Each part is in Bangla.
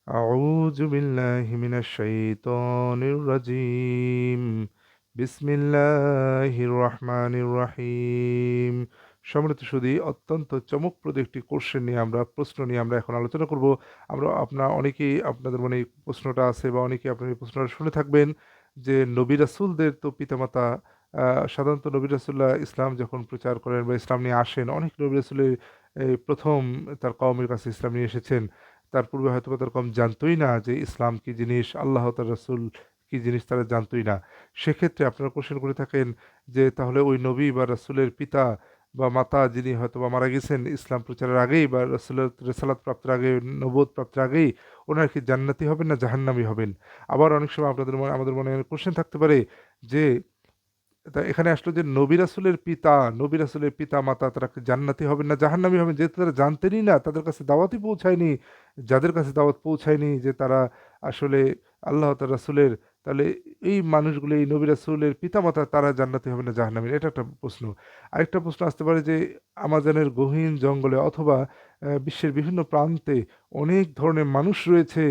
أعوذ بالله من الشيطان الرجيم بسم الله الرحمن الرحيم। সম্মানিত সুধী, অত্যন্ত চমকপ্রদ একটি প্রশ্ন নিয়ে আমরা এখন আলোচনা করব। অনেকেই আপনাদের মনে এই প্রশ্নটা আছে বা অনেকেই আপনার এই প্রশ্নটা শুনে থাকবেন যে নবী রাসূলদের তো পিতামাতা সাধারণত নবী রাসূলুল্লাহ ইসলাম যখন প্রচার করেন বা ইসলাম নিয়ে আসেন, অনেক নবী রাসূলের প্রথম তার কওমের কাছে ইসলাম নিয়ে এসেছেন। তার পূর্বে হয়তোবা তারা কম জানতোই না যে ইসলাম কি জিনিস, আল্লাহ তার রাসূল কি জিনিস তারা জানতোই না। সেক্ষেত্রে আপনারা কোশ্চেন করে থাকেন যে তাহলে ওই নবী বা রাসূলের পিতা বা মাতা যিনি হয়তোবা মারা গেছেন ইসলাম প্রচারের আগেই বা রাসূলের রিসালাত প্রাপ্তির আগে, নবুয়ত প্রাপ্তির আগেই, ওনারা কি জান্নাতি হবেন না জাহান্নামী হবেন? আবার অনেক সময় আমাদের মনে কোশ্চেন থাকতে পারে যে এখানে আসলো যে নবী রাসূলের পিতা-মাতা তারা কি জান্নাতি হবেন না জাহান্নামী হবেন? যেহেতু তারা জানতেনই না, তাদের কাছে দাওয়াতই পৌঁছায়নি। যাদের কাছে দাওয়াত পৌঁছায়নি যে তারা আসলে আল্লাহ তার রাসূলের, তাহলে এই মানুষগুলো, এই নবী রাসূলের পিতা-মাতা তারা জান্নাতি হবেন না জাহান্নামী? এটা একটা প্রশ্ন। আরেকটা প্রশ্ন আসতে পারে যে আমাজনের গহীন জঙ্গলে অথবা বিশ্বের বিভিন্ন প্রান্তে অনেক ধরনের মানুষ রয়েছে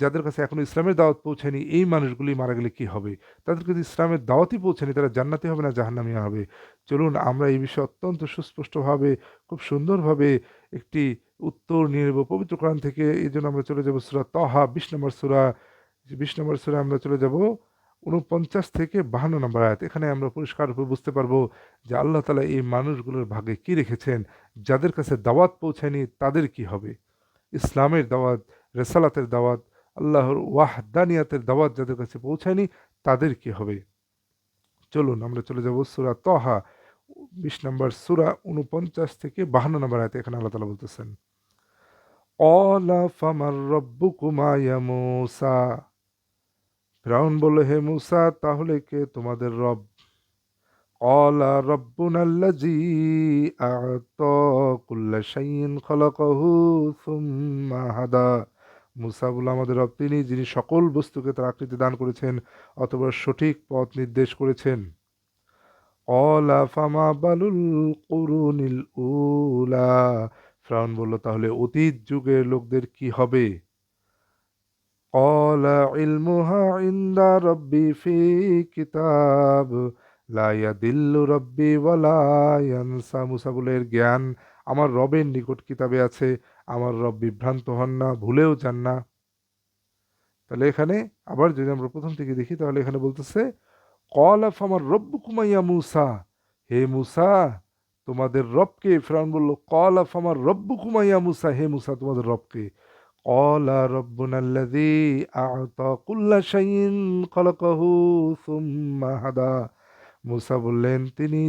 যাদের কাছে এখনো ইসলামের দাওয়াত পৌঁছায়নি। এই মানুষগুলি মারা গেলে কি হবে? তাদের যদি ইসলামের দাওয়াতই পৌঁছায়নি, তারা জান্নাতি হবে না জাহান্নামী হবে? চলুন আমরা এই বিষয়ে অত্যন্ত সুস্পষ্টভাবে, খুব সুন্দরভাবে একটি উত্তর নিয়ে নেব পবিত্র কোরআন থেকে। এই জন্য আমরা চলে যাব সূরা তাহা ২০ নম্বর সূরা। ২০ নম্বর সূরায় আমরা চলে যাব ৪৯ থেকে ৫২ নম্বর আয়াত। এখানে আমরা পরিষ্কারভাবে বুঝতে পারবো যে আল্লাহ তাআলা এই মানুষগুলোর ভাগ্যে কি রেখেছেন। যাদের কাছে দাওয়াত পৌঁছায়নি তাদের কি হবে? ইসলামের দাওয়াত, রেসালাতের দাওয়াত, আল্লাহর ওয়াহদানিয়াতের দাওয়াত যাদের কাছে পৌঁছায়নি তাদের কি হবে? চলুন আমরা চলে যাব সূরা তাহা ২০ নম্বর সূরা ৪৯ থেকে ৫২ নম্বর আয়াতে। এখানে আল্লাহ তাআলা বলতেছেন, ক্বালা ফামান রাব্বুকুমা ইয়া মূসা। ফিরআউন বলল, হে মূসা, তাহলে কে তোমাদের রব? ক্বালা রাব্বুনাল্লাযী আ'তা কুল্লা শাইইন খালাকাহু সুম্মা হাদা। মূসা বলল, আমাদের রব তিনি যিনি সকল বস্তুকে তার আকৃতি দান করেছেন অথবা সঠিক পথ নির্দেশ করেছেন। ক্বালা ফামা বালুল কুরুনিল উলা। ফিরআউন বলল, তাহলে অতীত যুগের লোকদের কি হবে? ক্বালা ইলমুহা ইনদা রাব্বি ফি কিতাব লা ইয়াদিল্লু রাব্বি ওয়ালা ইয়ানসা। মূসা বলল, এর জ্ঞান আমার রবের নিকট কিতাবে আছে, আমার রব বিভ্রান্ত হন না, ভুলেও যান না। তাহলে এখানে আবার যদি আমরা প্রথম থেকে দেখি তাহলে এখানে বলতেছে, ক্বালা ফামান রাব্বুকুমা ইয়া মূসা। হে মূসা, তোমাদের রব কে? ফিরআউন বলল, ক্বালা ফামান রাব্বুকুমা ইয়া মূসা। হে মূসা, তোমাদের রব কে? ক্বালা রাব্বুনাল্লাযী আ'তা কুল্লা শাইইন খালাকাহু সুম্মা হাদা। মূসা বললেন,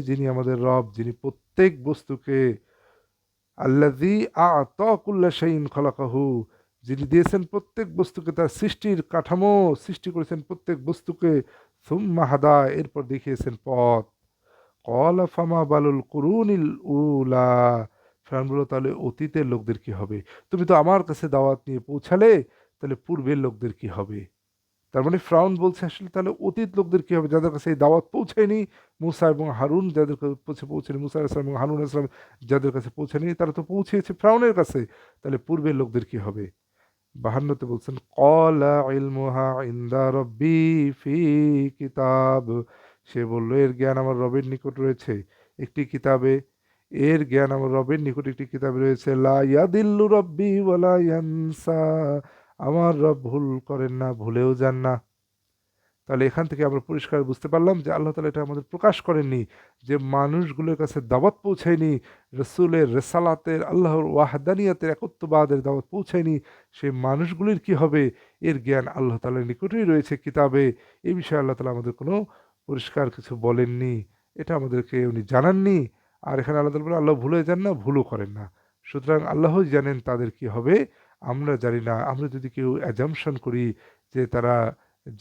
যিনি আমাদের রব, যিনি প্রত্যেক বস্তুকে, আল্লাযী আ'তা কুল্লা শাইইন খালাকাহু, যিনি দিয়েছেন প্রত্যেক বস্তুকে তার সৃষ্টির কাঠামো, সৃষ্টি করেছেন প্রত্যেক বস্তুকে, সুম্মা হাদা, এরপর দেখিয়েছেন পথ। ক্বালা ফামা বালুল কুরুনিল উলা। ফিরআউন বলল, তাহলে অতীতের লোকদের কি হবে? তুমি তো আমার কাছে দাওয়াত নিয়ে পৌঁছালে, তাহলে পূর্বের লোকদের কি হবে? তার মানে ফিরআউন বলছে আসলে তাহলে অতীত লোকদের কি হবে যাদের কাছে এই দাওয়াত পৌঁছায়নি? মুসা এবং হারুন যাদের কাছে পৌঁছেনি, মুসা আলাইহিস সালাম এবং হারুন আলাইহিস সালাম যাদের কাছে পৌঁছায়নি, তারা তো পৌঁছেছে ফিরআউনের কাছে। তাহলে পূর্বের লোকদের কি হবে? ৫২ তে বলছেন, ক্বালা ইলমুহা ইনদা রাব্বি ফি কিতাব। সে বলল, এর জ্ঞান আমার রবের নিকট রয়েছে একটি কিতাবে। এর জ্ঞান আমার রবের নিকট একটি কিতাবে রয়েছে। লা ইয়াদিল্লু রাব্বি ওয়ালা ইয়ানসা। আমার রব ভুল করেন না, ভুলেও যান না। তাহলে এখান থেকে আমরা পরিষ্কার বুঝতে পারলাম যে আল্লাহ তাআলা এটা আমাদের প্রকাশ করেননি যে মানুষগুলোর কাছে দাওয়াত পৌঁছায়নি, রসুলের রেসালাতের, আল্লাহর ওয়াহদানিয়াতের, একত্ববাদের দাওয়াত পৌঁছায়নি, সেই মানুষগুলির কি হবে এর জ্ঞান আল্লাহ তাআলার নিকটেই রয়েছে কিতাবে। এই বিষয়ে আল্লাহ তাআলা আমাদের কোনো পরিষ্কার কিছু বলেননি, এটা আমাদেরকে উনি জানাননি। আর এখানে আল্লাহ তাআলা বলেন, আল্লাহ ভুলে যান না, ভুলও করেন না। সুতরাং আল্লাহই জানেন তাদের কি হবে, আমরা জানি না। আমরা যদি কেউ অ্যাজাম্পশন করি যে তারা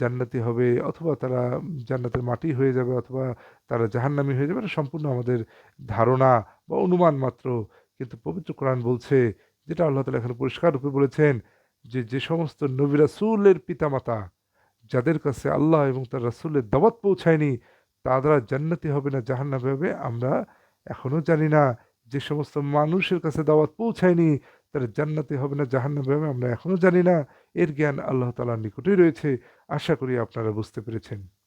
জান্নাতি হবে অথবা তারা জান্নাতের মাটি হয়ে যাবে অথবা তারা জাহান্নামী হয়ে যাবে, এটা সম্পূর্ণ আমাদের ধারণা বা অনুমান মাত্র। কিন্তু পবিত্র কোরআন বলছে, যেটা আল্লাহ তাআলা এখানে পরিষ্কার রূপে বলেছেন, যে যে সমস্ত নবী রাসূলের পিতামাতা যাদের কাছে আল্লাহ এবং তার রাসূলের দাওয়াত পৌঁছায়নি, তারা জান্নাতি হবে না জাহান্নামী হবে আমরা এখনো জানি না। যে সমস্ত মানুষের কাছে দাওয়াত পৌঁছায়নি তারা জান্নাতি হবে না জাহান্নামী হবে আমরা এখনো জানি না। এর জ্ঞান আল্লাহ তাআলার নিকটেই রয়েছে। আশা করি আপনারা বুঝতে পেরেছেন।